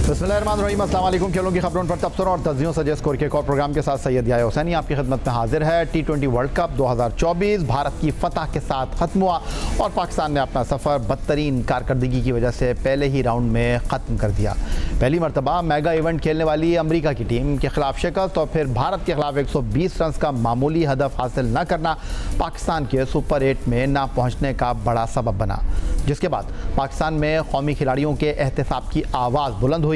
बिस्मिल्लाहिर्रहमानिर्रहीम, अस्सलाम वालेकुम। खेलों की खबरों पर तबसरा और तज्जियों सजेस्ट स्कोर के एक और प्रोग्राम के साथ सैयद याह्या हुसैनी आपकी खिदमत में हाजिर है। T20 वर्ल्ड कप 2024 भारत की फतह के साथ ख़त्म हुआ और पाकिस्तान ने अपना सफ़र बदतरीन कारकर्दगी की वजह से पहले ही राउंड में ख़त्म कर दिया। पहली मरतबा मेगा इवेंट खेलने वाली अमरीका की टीम के खिलाफ शिकस्त और फिर भारत के खिलाफ 120 रन का मामूली हदफ हासिल न करना पाकिस्तान के सुपर 8 में ना पहुँचने का बड़ा सबब बना, जिसके बाद पाकिस्तान में कौमी खिलाड़ियों के एहतसाब की आवाज़ बुलंद हुई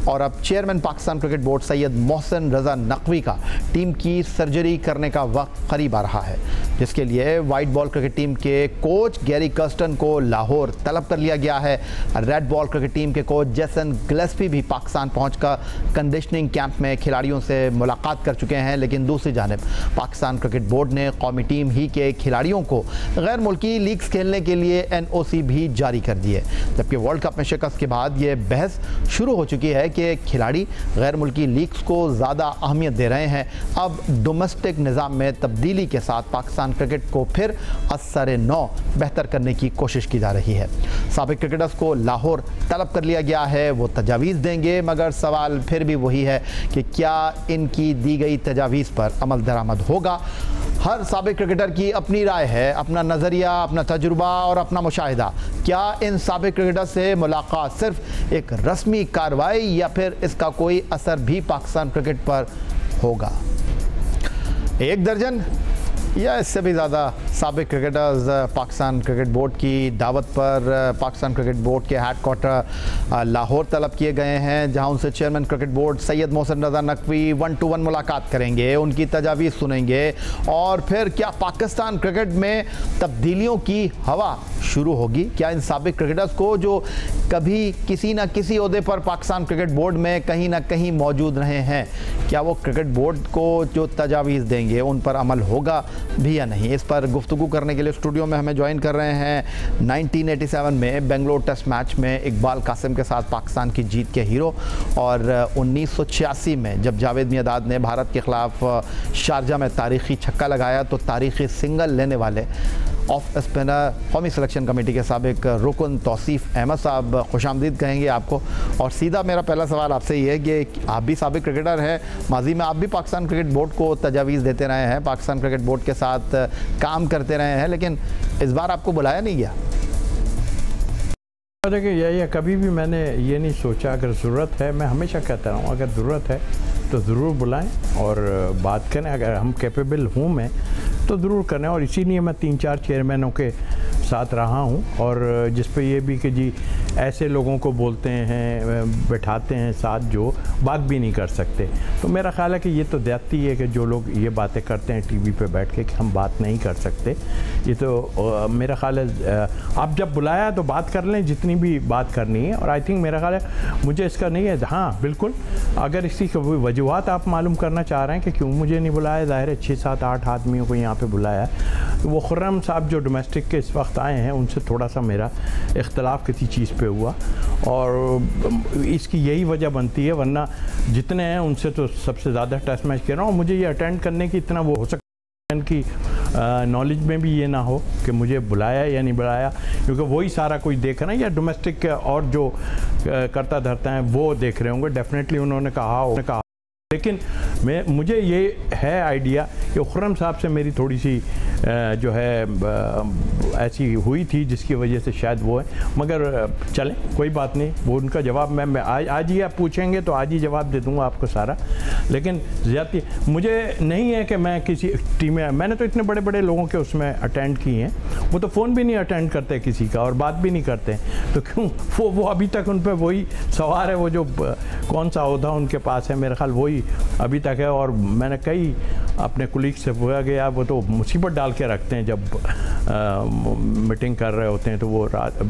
और अब chairman Pakistan cricket board Syed Mohsin Raza Naqvi का टीम की सर्जरी करने का वक्त करीब आ रहा है, जिसके लिए वाइट बॉल क्रिकेट टीम के कोच गैरी कर्स्टन को लाहौर तलब कर लिया गया है। रेड बॉल क्रिकेट टीम के कोच जेसन गिलेस्पी भी पाकिस्तान पहुंचकर कंडीशनिंग कैंप में खिलाड़ियों से मुलाकात कर चुके हैं, लेकिन दूसरी जानिब पाकिस्तान क्रिकेट बोर्ड ने कौमी टीम ही के खिलाड़ियों को गैर मुल्की लीग्स खेलने के लिए NOC भी जारी कर दी है। जबकि वर्ल्ड कप में शिकस्त के बाद ये बहस शुरू हो चुकी है कि खिलाड़ी गैर मुल्की लीग्स को ज़्यादा अहमियत दे रहे हैं। अब डोमेस्टिक निज़ाम में तब्दीली के साथ पाकिस्तान क्रिकेट को फिर असर नौ बेहतर करने की कोशिश की जा रही है। साबिक क्रिकेटर्स को लाहौर तलब कर लिया गया है, वो तजावीज़ देंगे, मगर सवाल फिर भी वही है कि क्या इनकी दी गई तजावीज़ पर अमल दरामद होगा। हर साबिक क्रिकेटर की अपनी राय है, अपना नज़रिया, अपना तजुर्बा और अपना मुशाहिदा। क्या इन साबिक क्रिकेटर से मुलाकात सिर्फ एक रस्मी कार्रवाई या फिर इसका कोई असर भी पाकिस्तान क्रिकेट पर होगा? 1 दर्जन या इससे भी ज़्यादा साबिक क्रिकेटर्स पाकिस्तान क्रिकेट बोर्ड की दावत पर पाकिस्तान क्रिकेट बोर्ड के हेड क्वार्टर लाहौर तलब किए गए हैं, जहां उनसे chairman cricket board Syed Mohsin Raza Naqvi 1-to-1 मुलाकात करेंगे, उनकी तजावीज़ सुनेंगे और फिर क्या पाकिस्तान क्रिकेट में तब्दीलियों की हवा शुरू होगी? क्या इन साबिक क्रिकेटर्स को जो कभी किसी न किसी ओहदे पर पाकिस्तान क्रिकेट बोर्ड में कहीं ना कहीं मौजूद रहे हैं, क्या वो क्रिकेट बोर्ड को जो तजावीज़ देंगे उन पर अमल होगा भी या नहीं? इस पर गुफ्तगू करने के लिए स्टूडियो में हमें ज्वाइन कर रहे हैं 1987 में बेंगलोर टेस्ट मैच में इकबाल कासिम के साथ पाकिस्तान की जीत के हीरो और 1986 में जब जावेद मियांदाद ने भारत के खिलाफ शारजा में तारीखी छक्का लगाया तो तारीखी सिंगल लेने वाले ऑफ स्पिनर कौमी सिलेक्शन कमेटी के साबिक रुकन तौसीफ अहमद साहब, खुशामदीद कहेंगे आपको। और सीधा मेरा पहला सवाल आपसे ये है कि आप भी साबिक क्रिकेटर हैं, माजी में आप भी पाकिस्तान क्रिकेट बोर्ड को तजावीज़ देते रहे हैं, पाकिस्तान क्रिकेट बोर्ड के साथ काम करते रहे हैं, लेकिन इस बार आपको बुलाया नहीं गया? देखिए, यह कभी भी मैंने ये नहीं सोचा। अगर ज़रूरत है, मैं हमेशा कहता रहा हूँ, अगर ज़रूरत है तो ज़रूर बुलाएं और बात करें। अगर हम कैपेबल हूँ मैं तो ज़रूर करें, और इसीलिए मैं 3-4 चेयरमैनों के साथ रहा हूँ और जिस पे ये भी कि जी ऐसे लोगों को बोलते हैं, बैठाते हैं साथ जो बात भी नहीं कर सकते। तो मेरा ख्याल है कि ये तो ज़्यादती है कि जो लोग ये बातें करते हैं टीवी पे बैठ के कि हम बात नहीं कर सकते। ये तो मेरा ख्याल है आप जब बुलाया तो बात कर लें जितनी भी बात करनी है। और आई थिंक मेरा ख्याल है मुझे इसका नहीं है। हाँ बिल्कुल, अगर इसकी वजूहत आप मालूम करना चाह रहे हैं कि क्यों मुझे नहीं बुलाया, ज़ाहिर है 6-7-8 आदमियों को यहाँ पे बुलाया। वो खुर्रम साहब जो डोमेस्टिक के इस वक्त आए हैं उनसे थोड़ा सा मेरा इख्तलाफ किसी चीज़ पे हुआ और इसकी यही वजह बनती है, वरना जितने हैं उनसे तो सबसे ज़्यादा टेस्ट मैच खेल रहा हूँ। मुझे ये अटेंड करने की इतना वो हो सकता है कि नॉलेज में भी ये ना हो कि मुझे बुलाया या नहीं बुलाया, क्योंकि वही सारा कोई देख रहे हैं या डोमेस्टिक और जो करता धरता है वो देख रहे होंगे। डेफिनेटली उन्होंने कहा, लेकिन मुझे ये है आइडिया कि खुर्रम साहब से मेरी थोड़ी सी जो है ऐसी हुई थी जिसकी वजह से शायद वो है, मगर चलें कोई बात नहीं। वो उनका जवाब मैं आज ही आप पूछेंगे तो आज ही जवाब दे दूंगा आपको सारा। लेकिन ज़्यादती मुझे नहीं है कि मैं किसी टीम में, मैंने तो इतने बड़े बड़े लोगों के उसमें अटेंड किए हैं, वो तो फ़ोन भी नहीं अटेंड करते किसी का और बात भी नहीं करते, तो क्यों वो अभी तक उन पर वही सवार है, वो जो कौन सा ओहदा उनके पास है मेरा ख्याल वही अभी तक है। और मैंने कई अपने कुलीग से हुआ गया, वो तो मुसीबत डाल के रखते हैं जब मीटिंग कर रहे होते हैं तो वो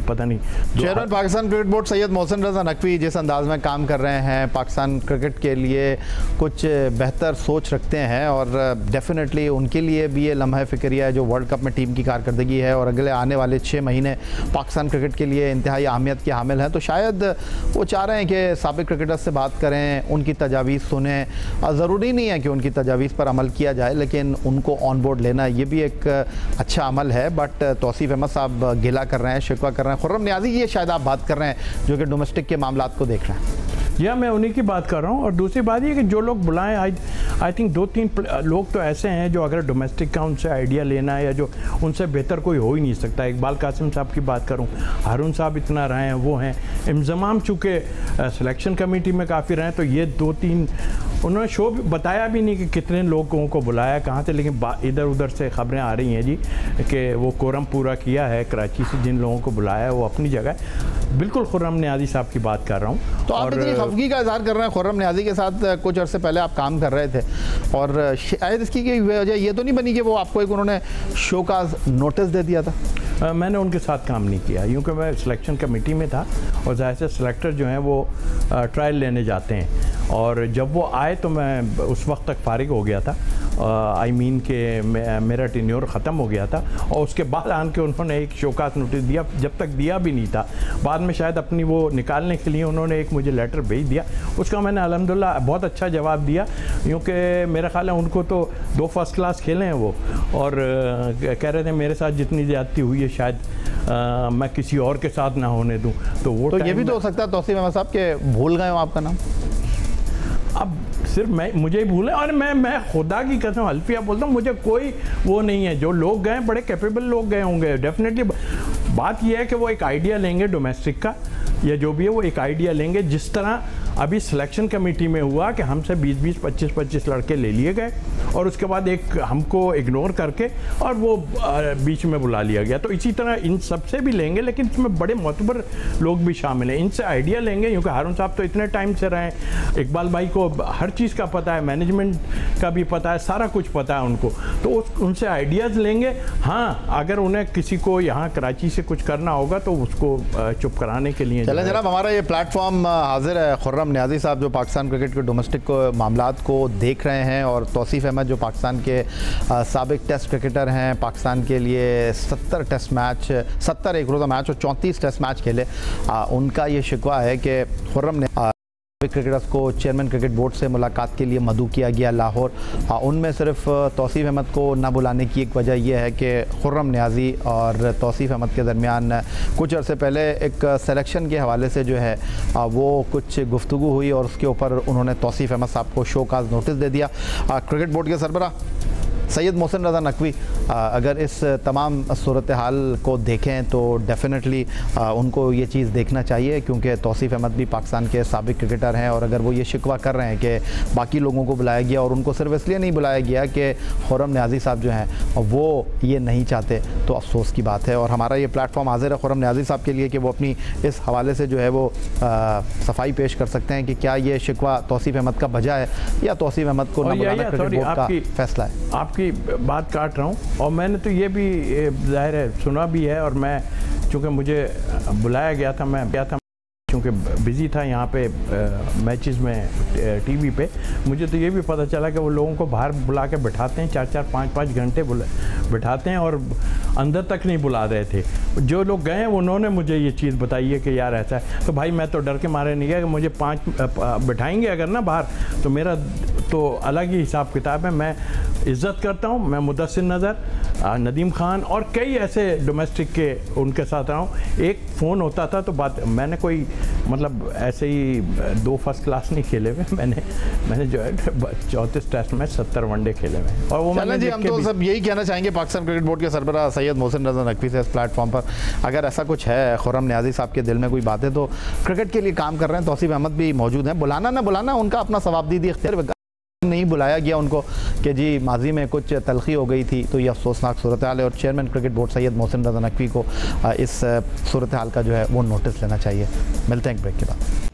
पता नहीं। Chairman Pakistan cricket board Syed Mohsin Raza Naqvi जिस अंदाज में काम कर रहे हैं, पाकिस्तान क्रिकेट के लिए कुछ बेहतर सोच रखते हैं और डेफिनेटली उनके लिए भी ये लम्हा फ़िक्रिया है जो वर्ल्ड कप में टीम की कारकर्दगी है और अगले आने वाले 6 महीने पाकिस्तान क्रिकेट के लिए इंतहाई अहमियत के हामिल हैं। तो शायद वो चाह रहे हैं कि साबिक क्रिकेटर्स से बात करें, उनकी तजावीज़ सुनें। ज़रूरी नहीं है कि उनकी तजावीज़ पर अमल किया जाए, लेकिन उनको ऑन बोर्ड लेना ये भी एक अच्छा अमल है। बट तौसीफ अहमद साहब गिला कर रहे हैं, शिकवा कर रहे हैं। खुर्रम नियाज़ी ये शायद आप बात कर रहे हैं जो कि डोमेस्टिक के मामलात को देख रहे हैं। जी हाँ, मैं उन्हीं की बात कर रहा हूँ। और दूसरी बात ये कि जो लोग बुलाएं, आई थिंक 2-3 लोग तो ऐसे हैं जो अगर डोमेस्टिक का उनसे आइडिया लेना है या जो उनसे बेहतर कोई हो ही नहीं सकता। इकबाल कासिम साहब की बात करूँ, हारून साहब इतना रहे हैं, वो हैं इंजमाम, चूँकि सिलेक्शन कमेटी में काफ़ी रहे, तो ये 2-3 उन्होंने शो भी बताया भी नहीं कि कितने लोगों को बुलाया कहाँ से, लेकिन इधर उधर से खबरें आ रही हैं जी कि वो कोरम पूरा किया है। कराची से जिन लोगों को बुलाया है वो अपनी जगह, बिल्कुल खुर्रम नियाज़ी साहब की बात कर रहा हूँ। तो आप इतनी खफगी का इजहार कर रहे हैं, खुर्रम नियाज़ी के साथ कुछ अर्से पहले आप काम कर रहे थे, और शायद इसकी वजह ये तो नहीं बनी कि वो आपको एक उन्होंने शो का नोटिस दे दिया था? मैंने उनके साथ काम नहीं किया, क्योंकि मैं सिलेक्शन कमेटी में था और जाहिर से सिलेक्टर जो हैं वो ट्रायल लेने जाते हैं, और जब वो आए तो मैं उस वक्त तक फारिग हो गया था। आई मीन के मेरा टेन्योर ख़त्म हो गया था, और उसके बाद आन के उन्होंने एक शोकास नोटिस दिया, जब तक दिया भी नहीं था। बाद में शायद अपनी वो निकालने के लिए उन्होंने एक मुझे लेटर भेज दिया, उसका मैंने अल्हम्दुलिल्लाह बहुत अच्छा जवाब दिया, क्योंकि मेरा ख्याल है उनको तो 2 फर्स्ट क्लास खेले हैं वो, और कह रहे थे मेरे साथ जितनी ज़्यादती हुई है शायद मैं किसी और के साथ ना होने दूँ। तो वो तो ये भी तो हो सकता है तौसीफ अहमद साहब के भूल गए हो आपका नाम? अब सिर्फ मुझे ही भूलें, और मैं खुदा की कसम अल्फिया बोलता हूँ, मुझे कोई वो नहीं है। जो लोग गए बड़े कैपेबल लोग गए होंगे डेफिनेटली। बात यह है कि वो एक आइडिया लेंगे डोमेस्टिक का, या जो भी है वो एक आइडिया लेंगे, जिस तरह अभी सिलेक्शन कमेटी में हुआ कि हमसे 20-20, 25-25 लड़के ले लिए गए, और उसके बाद एक हमको इग्नोर करके और वो बीच में बुला लिया गया। तो इसी तरह इन सबसे भी लेंगे, लेकिन इसमें बड़े मोतबर लोग भी शामिल हैं, इनसे आइडिया लेंगे, क्योंकि हारून साहब तो इतने टाइम से रहे, इकबाल भाई को हर चीज़ का पता है, मैनेजमेंट का भी पता है, सारा कुछ पता है उनको, तो उनसे आइडियाज़ लेंगे। हाँ, अगर उन्हें किसी को यहाँ कराची से कुछ करना होगा तो उसको चुप कराने के लिए। चलें जनाब, हमारा ये प्लेटफॉर्म हाजिर है खुर्रम नियाज़ी साहब, जो पाकिस्तान क्रिकेट के डोमेस्टिक मामलात को देख रहे हैं, और तौसीफ अहमद जो पाकिस्तान के साबिक टेस्ट क्रिकेटर हैं, पाकिस्तान के लिए 70 टेस्ट मैच, 70 एक रोज़ा मैच और 34 टेस्ट मैच खेले। उनका ये शिकवा है कि खुर्रम ने क्रिकेटर्स को चेयरमैन क्रिकेट बोर्ड से मुलाकात के लिए मदऊ किया गया लाहौर। उनमें सिर्फ तौसीफ अहमद को न बुलाने की एक वजह यह है कि खुर्रम नियाज़ी और तौसीफ अहमद के दरमियान कुछ अर्से पहले एक सिलेक्शन के हवाले से जो है वो कुछ गुफ्तगू हुई, और उसके ऊपर उन्होंने तौसीफ अहमद साहब को शोकाज नोटिस दे दिया। क्रिकेट बोर्ड के सरबराह सैयद मोहसिन रज़ा नकवी अगर इस तमाम सूरत हाल को देखें तो डेफिनेटली उनको ये चीज़ देखना चाहिए, क्योंकि तौसीफ अहमद भी पाकिस्तान के साबिक क्रिकेटर हैं, और अगर वो ये शिकवा कर रहे हैं कि बाकी लोगों को बुलाया गया और उनको सिर्फ इसलिए नहीं बुलाया गया कि खुर्रम नियाज़ी साहब जो हैं वो ये नहीं चाहते, तो अफसोस की बात है। और हमारा ये प्लेटफॉर्म हाजिर है खुर्रम नियाज़ी साहब के लिए कि वो अपनी इस हवाले से जो है वो सफाई पेश कर सकते हैं कि क्या ये शिकवा तौसीफ अहमद का वजह है या तौसीफ अहमद को न बुलाना क्रिकेट बोर्ड का फैसला है। आपकी बात काट रहा हूँ, और मैंने तो ये भी जाहिर है सुना भी है, और मैं चूँकि मुझे बुलाया गया था, मैं गया था क्योंकि बिज़ी था यहाँ पे मैचेस में टीवी पे, मुझे तो ये भी पता चला कि वो लोगों को बाहर बुला के बैठाते हैं, 4-4, 5-5 घंटे बैठाते हैं, और अंदर तक नहीं बुला रहे थे। जो लोग गए हैं उन्होंने मुझे ये चीज़ बताई है कि यार ऐसा है। तो भाई मैं तो डर के मारे नहीं गया कि मुझे 5 बैठाएंगे अगर ना बाहर, तो मेरा तो अलग ही हिसाब किताब है। मैं इज़्ज़त करता हूँ, मैं मुदस्सिर नज़र, नदीम खान और कई ऐसे डोमेस्टिक के उनके साथ रहा हूँ। एक फ़ोन होता था तो बात, मैंने कोई मतलब ऐसे ही 2 फर्स्ट क्लास नहीं खेले हुए, मैंने जो है 34 टेस्ट मैच 70 वनडे खेले हुए, और वो मैंने जी हम तो सब यही कहना चाहेंगे पाकिस्तान क्रिकेट बोर्ड के सरबराह सैयद मोहसिन रज़ा नकवी से इस प्लेटफॉर्म पर, अगर ऐसा कुछ है खुर्रम नियाज़ी साहब के दिल में कोई बातें तो क्रिकेट के लिए काम कर रहे हैं, तौसीफ अहमद भी मौजूद हैं, बुलाना ना बुलाना उनका अपना सवाबदीदी इख्तियार, नहीं बुलाया गया उनको कि जी माजी में कुछ तलखी हो गई थी, तो ये अफसोसनाक सूरत हाल है, और chairman cricket board Syed Mohsin Raza Naqvi को इस सूरत हाल का जो है वो नोटिस लेना चाहिए। मिलते हैं एक ब्रेक के बाद।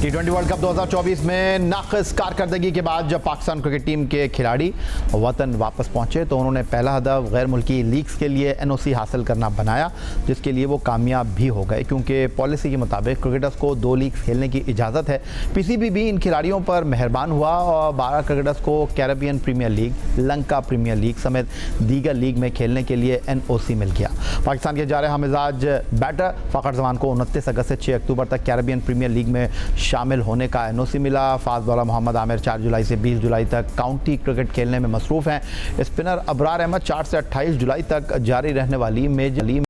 T20 वर्ल्ड कप 2024 में नाक़िस कारकर्दगी के बाद जब पाकिस्तान क्रिकेट टीम के खिलाड़ी वतन वापस पहुंचे तो उन्होंने पहला हदफ गैर मुल्की लीग्स के लिए NOC हासिल करना बनाया, जिसके लिए वो कामयाब भी हो गए, क्योंकि पॉलिसी के मुताबिक क्रिकेटर्स को 2 लीग्स खेलने की इजाज़त है। PCB भी इन खिलाड़ियों पर मेहरबान हुआ और 12 क्रिकेटर्स को Caribbean Premier League, Lanka Premier League समेत दीगर लीग में खेलने के लिए NOC मिल गया। पाकिस्तान के जारहा मिजाज बैटर फ़खर जमान को 29 अगस्त से 6 अक्टूबर तक कैरेबियन प्रीमियर लीग में शामिल होने का NOC मिला। फास्ट बॉलर मोहम्मद आमिर 4 जुलाई से 20 जुलाई तक काउंटी क्रिकेट खेलने में मसरूफ़ हैं। स्पिनर अबरार अहमद 4 से 28 जुलाई तक जारी रहने वाली मेजर लीग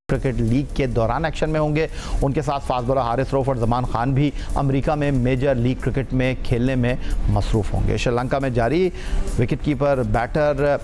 क्रिकेट लीग के दौरान एक्शन में होंगे। उनके साथ फास्ट बॉलर हारिस रऊफ और जमान खान भी अमेरिका में मेजर लीग क्रिकेट में खेलने में मसरूफ़ होंगे। श्रीलंका में जारी wicket keeper batter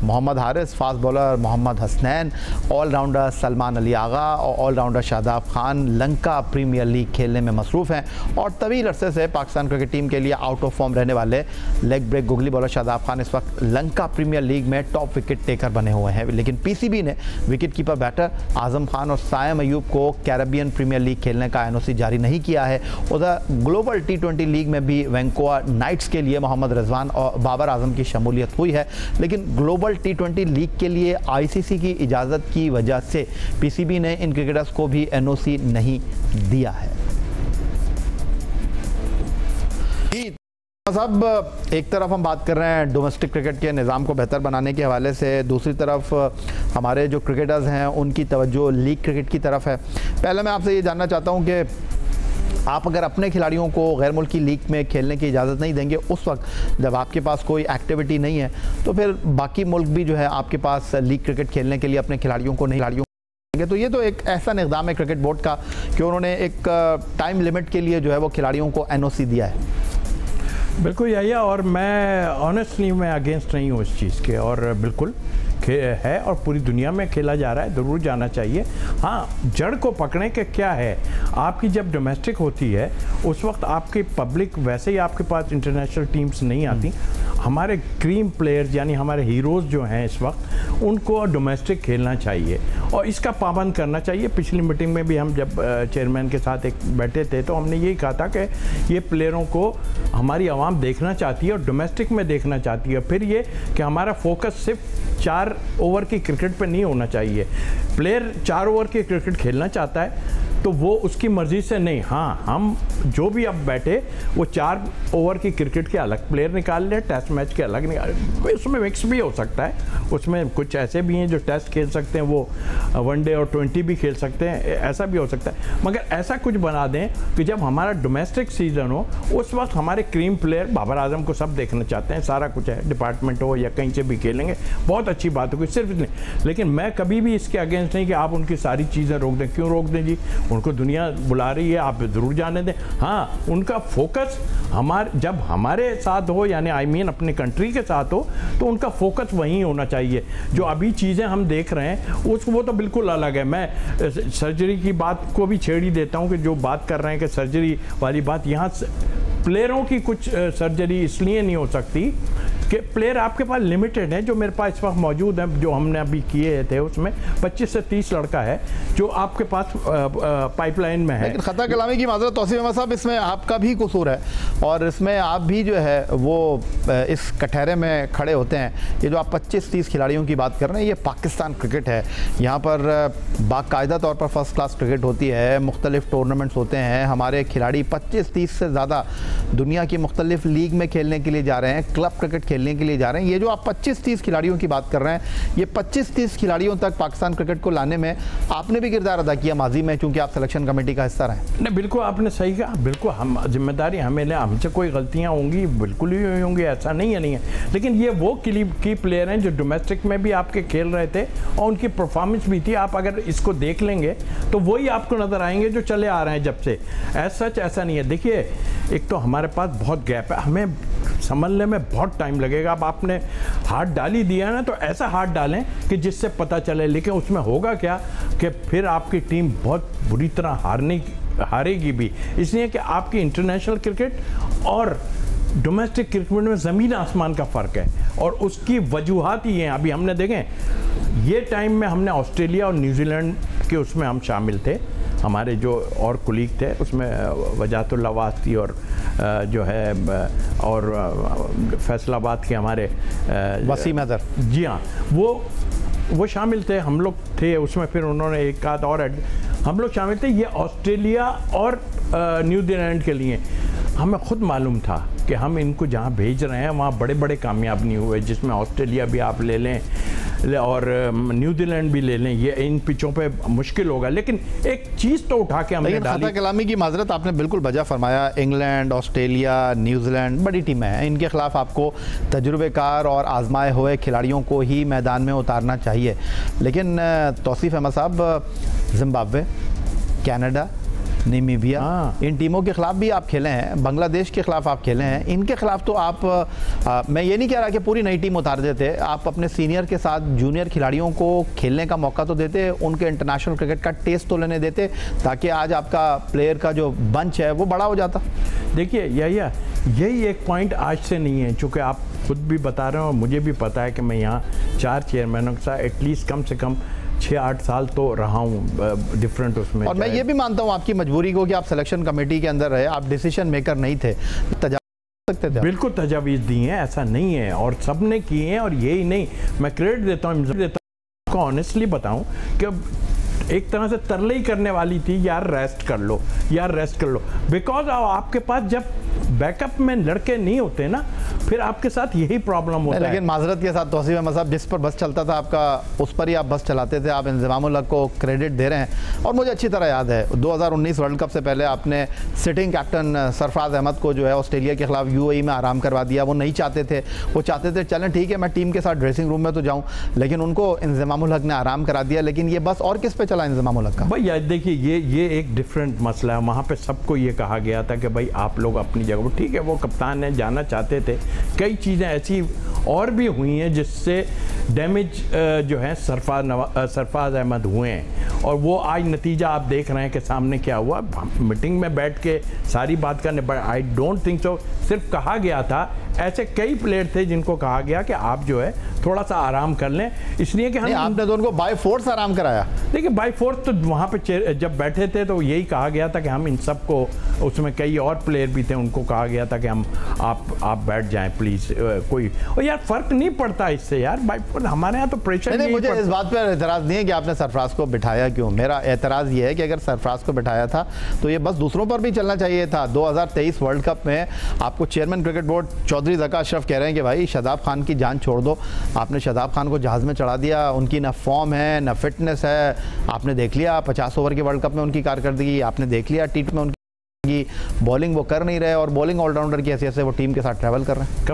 Mohammad Haris, fast bowler Mohammad Hasnain, all rounder Salman Ali Agha और all rounder Shadab Khan Lanka Premier League खेलने में मसरूफ़ हैं। और तवील अरसे से पाकिस्तान क्रिकेट टीम के लिए आउट ऑफ फॉर्म रहने वाले leg break googly bowler Shadab Khan इस वक्त लंका प्रीमियर लीग में टॉप विकेट टेकर बने हुए हैं। लेकिन पीसीबी ने wicket keeper batter Azam Khan और सायम अयूब को कैरेबियन प्रीमियर लीग खेलने का एनओसी जारी नहीं किया है। उधर ग्लोबल T20 लीग में भी वैंकोआ नाइट्स के लिए मोहम्मद रिजवान और बाबर आजम की शमूलियत हुई है, लेकिन ग्लोबल T20 लीग के लिए आईसीसी की इजाज़त की वजह से पीसीबी ने इन क्रिकेटर्स को भी एनओसी नहीं दिया है। साहब, एक तरफ हम बात कर रहे हैं डोमेस्टिक क्रिकेट के निज़ाम को बेहतर बनाने के हवाले से, दूसरी तरफ हमारे जो क्रिकेटर्स हैं उनकी तवज्जो लीग क्रिकेट की तरफ है। पहले मैं आपसे ये जानना चाहता हूँ कि आप अगर अपने खिलाड़ियों को गैर मुल्की लीग में खेलने की इजाज़त नहीं देंगे, उस वक्त जब आपके पास कोई एक्टिविटी नहीं है, तो फिर बाकी मुल्क भी जो है आपके पास लीग क्रिकेट खेलने के लिए अपने खिलाड़ियों को नहीं, तो ये तो एक ऐसा इक़दाम है क्रिकेट बोर्ड का कि उन्होंने एक टाइम लिमिट के लिए जो है वो खिलाड़ियों को एनओसी दिया है। बिल्कुल यही है, और मैं ऑनेस्टली मैं अगेंस्ट नहीं हूँ इस चीज़ के, और बिल्कुल है और पूरी दुनिया में खेला जा रहा है, ज़रूर जाना चाहिए। हाँ, जड़ को पकड़ने के क्या है, आपकी जब डोमेस्टिक होती है उस वक्त आपकी पब्लिक, वैसे ही आपके पास इंटरनेशनल टीम्स नहीं आती, हमारे क्रीम प्लेयर्स यानी हमारे हीरोज़ जो हैं इस वक्त, उनको डोमेस्टिक खेलना चाहिए और इसका पाबंद करना चाहिए। पिछली मीटिंग में भी हम जब चेयरमैन के साथ एक बैठे थे तो हमने यही कहा था कि ये प्लेयरों को हमारी आवाम देखना चाहती है और डोमेस्टिक में देखना चाहती है। फिर ये कि हमारा फोकस सिर्फ 4 ओवर की क्रिकेट पे नहीं होना चाहिए। प्लेयर 4 ओवर की क्रिकेट खेलना चाहता है तो वो उसकी मर्ज़ी से नहीं, हाँ हम जो भी अब बैठे वो 4 ओवर की क्रिकेट के अलग प्लेयर निकाल ले, टेस्ट मैच के अलग निकाल, उसमें मिक्स भी हो सकता है। उसमें कुछ ऐसे भी हैं जो टेस्ट खेल सकते हैं, वो वनडे और 20 भी खेल सकते हैं, ऐसा भी हो सकता है। मगर ऐसा कुछ बना दें कि जब हमारा डोमेस्टिक सीज़न हो उस वक्त हमारे क्रीम प्लेयर, बाबर आजम को सब देखना चाहते हैं, सारा कुछ है, डिपार्टमेंट हो या कहीं से भी खेलेंगे, बहुत अच्छी बात होगी, सिर्फ नहीं। लेकिन मैं कभी भी इसके अगेंस्ट नहीं कि आप उनकी सारी चीज़ें रोक दें। क्यों रोक दें जी, उनको दुनिया बुला रही है, आप ज़रूर जाने दें। हाँ, उनका फोकस जब हमारे साथ हो, यानी आई मीन अपने कंट्री के साथ हो, तो उनका फोकस वहीं होना चाहिए। जो अभी चीज़ें हम देख रहे हैं वो तो बिल्कुल अलग है। मैं सर्जरी की बात को भी छेड़ ही देता हूँ कि जो बात कर रहे हैं कि सर्जरी वाली बात, यहाँ प्लेयरों की कुछ सर्जरी इसलिए नहीं हो सकती कि प्लेयर आपके पास लिमिटेड है। जो मेरे पास इस वक्त मौजूद है, जो हमने अभी किए थे, उसमें 25 से 30 लड़का है जो आपके पास पाइपलाइन में है। लेकिन खता कलामी की माजरत तौसीफ अहमद साहब, इसमें आपका भी कसूर है और इसमें आप भी जो है वो इस कटहरे में खड़े होते हैं। ये जो आप 25-30 खिलाड़ियों की बात कर रहे हैं, ये पाकिस्तान क्रिकेट है। यहाँ पर बाकायदा तौर पर फर्स्ट क्लास क्रिकेट होती है, मुख्तलिफ टूर्नामेंट्स होते हैं, हमारे खिलाड़ी 25-30 से ज़्यादा दुनिया की मुख्तलिफ लीग में खेलने के लिए जा रहे हैं, क्लब क्रिकेट खेलने के लिए जा रहे हैं। ये जो आप 25-30 खिलाड़ियों की बात कर रहे हैं, ये 25-30 खिलाड़ियों तक पाकिस्तान क्रिकेट को लाने में आपने भी किरदार अदा किया माजी में, क्योंकि आप सिलेक्शन कमेटी का हिस्सा रहे। नहीं, बिल्कुल आपने सही कहा, बिल्कुल हम जिम्मेदारी हमें ले, हमसे कोई गलतियां होंगी, बिल्कुल ही होंगी, ऐसा नहीं है। लेकिन ये वो की प्लेयर हैं जो डोमेस्टिक में भी आपके खेल रहे थे और उनकी परफॉर्मेंस भी थी। आप अगर इसको देख लेंगे तो वही आपको नज़र आएंगे जो चले आ रहे हैं जब से। सच ऐसा नहीं है। देखिए, एक तो हमारे पास बहुत गैप है, हमें संभलने में बहुत टाइम लगेगा। अब आपने हाथ डाल ही दिया ना, तो ऐसा हाथ डालें कि जिससे पता चले। लेकिन उसमें होगा क्या कि फिर आपकी टीम बहुत बुरी तरह हारेगी भी, इसलिए कि आपकी इंटरनेशनल क्रिकेट और डोमेस्टिक क्रिकेट में ज़मीन आसमान का फ़र्क है और उसकी वजूहात ही हैं। अभी हमने देखें, ये टाइम में हमने ऑस्ट्रेलिया और न्यूजीलैंड के उसमें हम शामिल थे, हमारे जो और कुलीग थे उसमें वजातुल्लाह वास्ती और जो है और फैसलाबाद के हमारे वसीम अजहर, जी हाँ, वो शामिल थे, हम लोग थे उसमें। फिर उन्होंने एक आध और हम लोग शामिल थे। ये ऑस्ट्रेलिया और न्यूजीलैंड के लिए हमें खुद मालूम था कि हम इनको जहाँ भेज रहे हैं वहाँ बड़े बड़े कामयाब नहीं हुए, जिसमें ऑस्ट्रेलिया भी आप ले लें, और न्यूजीलैंड भी ले लें, ये इन पिचों पे मुश्किल होगा, लेकिन एक चीज़ तो उठा के हमने डाली। खता कलामी की माजरत आपने बिल्कुल बजा फरमाया। इंग्लैंड, ऑस्ट्रेलिया, न्यूजीलैंड बड़ी टीमें हैं, इनके खिलाफ आपको तजुर्बेकार और आजमाए हुए खिलाड़ियों को ही मैदान में उतारना चाहिए। लेकिन तौसीफ अहमद साहब, जिम्बाब्वे, कनाडा, नामीबिया, इन टीमों के खिलाफ भी आप खेले हैं, बांग्लादेश के खिलाफ आप खेले हैं, इनके खिलाफ तो आप मैं ये नहीं कह रहा कि पूरी नई टीम उतार देते, आप अपने सीनियर के साथ जूनियर खिलाड़ियों को खेलने का मौका तो देते, उनके इंटरनेशनल क्रिकेट का टेस्ट तो लेने देते, ताकि आज आपका प्लेयर का जो बंच है वो बड़ा हो जाता। देखिए यही एक पॉइंट आज से नहीं है, चूँकि आप खुद भी बता रहे हो और मुझे भी पता है कि मैं यहाँ 4 चेयरमैनों के साथ एटलीस्ट कम से कम 6-8 साल तो रहा हूँ डिफरेंट उसमें। और मैं ये भी मानता हूँ आपकी मजबूरी को कि आप सिलेक्शन कमेटी के अंदर रहे, आप डिसीजन मेकर नहीं थे, सकते थे। बिल्कुल तजावीज़ दी हैं, ऐसा नहीं है, और सब ने किए हैं, और यही नहीं, मैं क्रेडिट देता हूँ, ऑनेस्टली बताऊँ कि एक तरह से तरले ही करने वाली थी, यार रेस्ट कर लो, बिकॉज आपके पास जब बैकअप में लड़के नहीं होते ना, फिर आपके साथ यही प्रॉब्लम होता है। लेकिन माजरत के साथ तौसीफ अहमद साहब, जिस पर बस चलता था आपका, उस पर ही आप बस चलाते थे, आप इंज़मामुल हक को क्रेडिट दे रहे हैं। और मुझे अच्छी तरह याद है 2019 वर्ल्ड कप से पहले आपने सिटिंग कैप्टन सरफराज अहमद को जो है ऑस्ट्रेलिया के खिलाफ यूएई में आराम करवा दिया। वो नहीं चाहते थे, वो चाहते थे चलें ठीक है मैं टीम के साथ ड्रेसिंग रूम में तो जाऊँ, लेकिन उनको इंज़मामुल हक ने आराम करा दिया। लेकिन ये बस और किस पे चला इंज़मामुल हक का? भाई देखिए ये एक डिफरेंट मसला है। वहाँ पे सबको ये कहा गया था कि भाई आप लोग अपनी जगह पर, ठीक है वो कप्तान है, जाना चाहते थे, कई चीज़ें ऐसी और भी हुई हैं जिससे डैमेज जो है सरफराज अहमद हुए हैं, और वो आज नतीजा आप देख रहे हैं कि सामने क्या हुआ। मीटिंग में बैठ के सारी बात करने, but I don't think so, सिर्फ कहा गया था, ऐसे कई प्लेयर थे जिनको कहा गया कि आप जो है थोड़ा सा आराम कर लें, इसलिए कि हम आपने तो उनको बाय फोर्स आराम कराया। देखिए बाय फोर्स तो वहाँ पे जब बैठे थे तो यही कहा गया था कि हम इन सबको, उसमें कई और प्लेयर भी थे, उनको कहा गया था कि हम आप बैठ जाएं प्लीज़, कोई, और यार फ़र्क नहीं पड़ता इससे यार, बाय फोर्स हमारे यहाँ तो प्रेशर नहीं। मुझे इस बात पर एतराज़ नहीं है कि आपने सरफराज को बिठाया क्यों, मेरा एतराज़ ये है कि अगर सरफराज को बिठाया था तो ये बस दूसरों पर भी चलना चाहिए था। 2023 वर्ल्ड कप में आपको chairman cricket board Chaudhry Zaka Ashraf कह रहे हैं कि भाई शादाब खान की जान छोड़ दो, आपने शादाब खान को जहाज़ में चढ़ा दिया, उनकी ना फॉर्म है ना फिटनेस है, आपने देख लिया 50 ओवर के वर्ल्ड कप में उनकी कारकर्दगी, आपने देख लिया टी में उनकी बॉलिंग वो कर नहीं रहे, और बॉलिंग ऑलराउंडर की हैसियत से वो टीम के साथ ट्रैवल कर रहे हैं।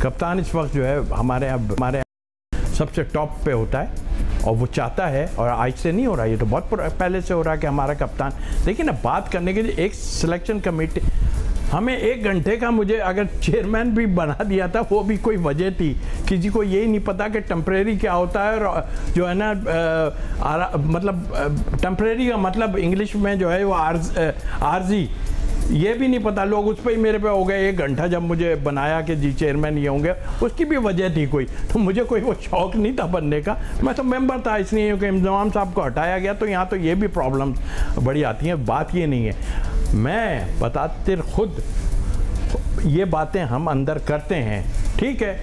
कप्तान इस वक्त जो है हमारे सबसे टॉप पे होता है, और वो चाहता है, और आज से नहीं हो रहा, ये तो बहुत पहले से हो रहा है कि हमारा कप्तान, देखिए ना, बात करने के लिए एक सिलेक्शन कमेटी, हमें 1 घंटे का, मुझे अगर चेयरमैन भी बना दिया था, वो भी कोई वजह थी, किसी को यही नहीं पता कि टेम्परेरी क्या होता है, और जो है ना मतलब टेम्परेरी का मतलब इंग्लिश में जो है वो आर्जी, ये भी नहीं पता, लोग उस पर ही मेरे पे हो गए 1 घंटा, जब मुझे बनाया कि जी चेयरमैन ये होंगे, उसकी भी वजह थी कोई, तो मुझे कोई वो शौक नहीं था बनने का, मैं तो मेंबर था, इसलिए क्योंकि इंतजाम साहब को हटाया गया, तो यहाँ तो ये भी प्रॉब्लम बड़ी आती हैं। बात ये नहीं है, मैं बताते खुद ये बातें हम अंदर करते हैं, ठीक है,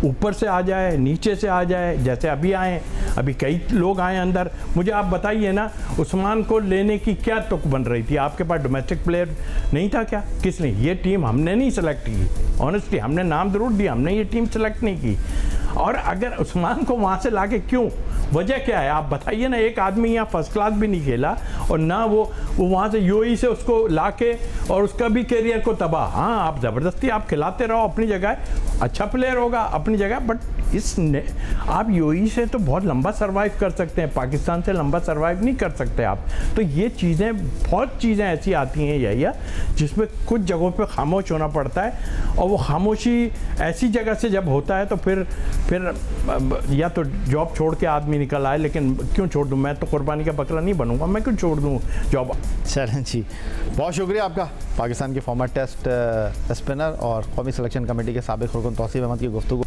ऊपर से आ जाए, नीचे से आ जाए, जैसे अभी आए, अभी कई लोग आए अंदर, मुझे आप बताइए ना, उस्मान को लेने की क्या तुक बन रही थी? आपके पास डोमेस्टिक प्लेयर नहीं था क्या? किसने? ये टीम हमने नहीं सेलेक्ट की, ऑनेस्टली हमने नाम जरूर दिया, हमने ये टीम सेलेक्ट नहीं की। और अगर उस्मान को वहाँ से लाके क्यों, वजह क्या है आप बताइए ना? एक आदमी यहाँ फर्स्ट क्लास भी नहीं खेला, और ना वो वहाँ से यूएई से उसको लाके और उसका भी करियर को तबाह। हाँ, आप ज़बरदस्ती आप खिलाते रहो, अपनी जगह अच्छा प्लेयर होगा अपनी जगह, बट आप यूएई से तो बहुत लंबा सर्वाइव कर सकते हैं, पाकिस्तान से लंबा सर्वाइव नहीं कर सकते आप। तो ये चीज़ें, बहुत चीज़ें ऐसी आती हैं यही, जिसमें कुछ जगहों पे खामोश होना पड़ता है, और वो खामोशी ऐसी जगह से जब होता है तो फिर या तो जॉब छोड़ के आदमी निकल आए, लेकिन क्यों छोड़ दूँ? मैं तो कुर्बानी का बकरा नहीं बनूंगा, मैं क्यों छोड़ दूँ जॉब? चलें जी, बहुत शुक्रिया आपका। पाकिस्तान के फॉर्मर टेस्ट स्पिनर और कौमी सिलेक्शन कमेटी के साबिक रुकन तौसीफ अहमद की गुफ्तगू,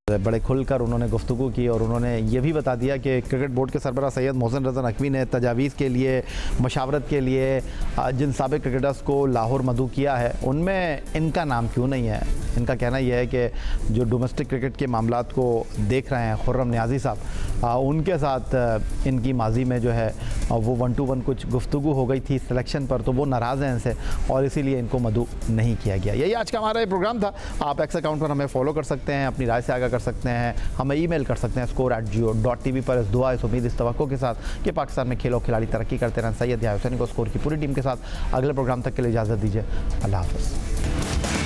बड़े खुलकर उन्होंने गुफ्तगू की, और उन्होंने ये भी बता दिया कि क्रिकेट बोर्ड के सरबराह सैयद मोहसिन रज़ा नकवी ने तजावीज़ के लिए, मशावरत के लिए जिन साबिक क्रिकेटर्स को लाहौर मदऊ किया है, उनमें इनका नाम क्यों नहीं है। इनका कहना यह है कि जो डोमेस्टिक क्रिकेट के मामलात को देख रहे हैं खुर्रम नियाज़ी साहब, उनके साथ इनकी माजी में जो है और वो 1-to-1 कुछ गुफ्तगू हो गई थी सिलेक्शन पर, तो वो नाराज़ हैं इनसे और इसीलिए इनको मदऊ नहीं किया गया। यही आज का हमारा ये प्रोग्राम था। आप एक्स अकाउंट पर हमें फॉलो कर सकते हैं, अपनी राय से आगाह कर सकते हैं, हमें ईमेल कर सकते हैं score@jio.tv पर। इस दुआ, इस उम्मीद, इस तवक्को के साथ कि पाकिस्तान में खेलों खिलाड़ी तरक्की करते रहें। सैयद याह्या हुसैनी को स्कोर की पूरी टीम के साथ अगले प्रोग्राम तक के लिए इजाज़त दीजिए। अल्लाह हाफ़िज़।